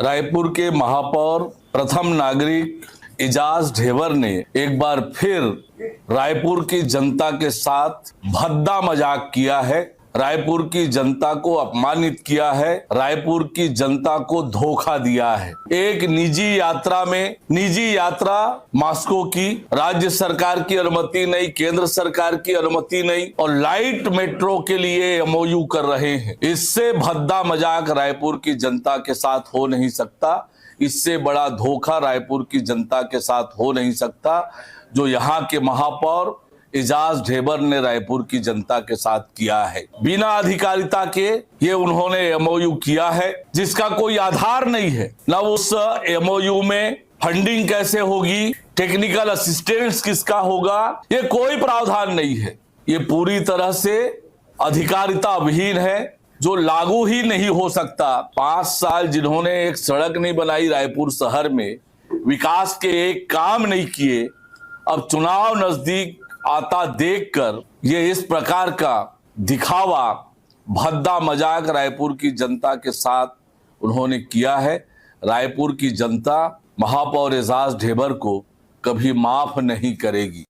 रायपुर के महापौर प्रथम नागरिक एजाज ढेबर ने एक बार फिर रायपुर की जनता के साथ भद्दा मजाक किया है, रायपुर की जनता को अपमानित किया है, रायपुर की जनता को धोखा दिया है। एक निजी यात्रा मास्को की, राज्य सरकार की अनुमति नहीं, केंद्र सरकार की अनुमति नहीं और लाइट मेट्रो के लिए एमओयू कर रहे हैं। इससे भद्दा मजाक रायपुर की जनता के साथ हो नहीं सकता। इससे बड़ा धोखा रायपुर की जनता के साथ हो नहीं सकता जो यहाँ के महापौर एजाज ढेबर ने रायपुर की जनता के साथ किया है। बिना अधिकारिता के ये उन्होंने एमओयू किया है जिसका कोई आधार नहीं है। न उस एमओयू में फंडिंग कैसे होगी, टेक्निकल असिस्टेंस किसका होगा, ये कोई प्रावधान नहीं है। ये पूरी तरह से अधिकारिता विहीन है जो लागू ही नहीं हो सकता। 5 साल जिन्होंने एक सड़क नहीं बनाई रायपुर शहर में, विकास के एक काम नहीं किए, अब चुनाव नजदीक आता देखकर ये इस प्रकार का दिखावा भद्दा मजाक रायपुर की जनता के साथ उन्होंने किया है। रायपुर की जनता महापौर एजाज ढेबर को कभी माफ नहीं करेगी।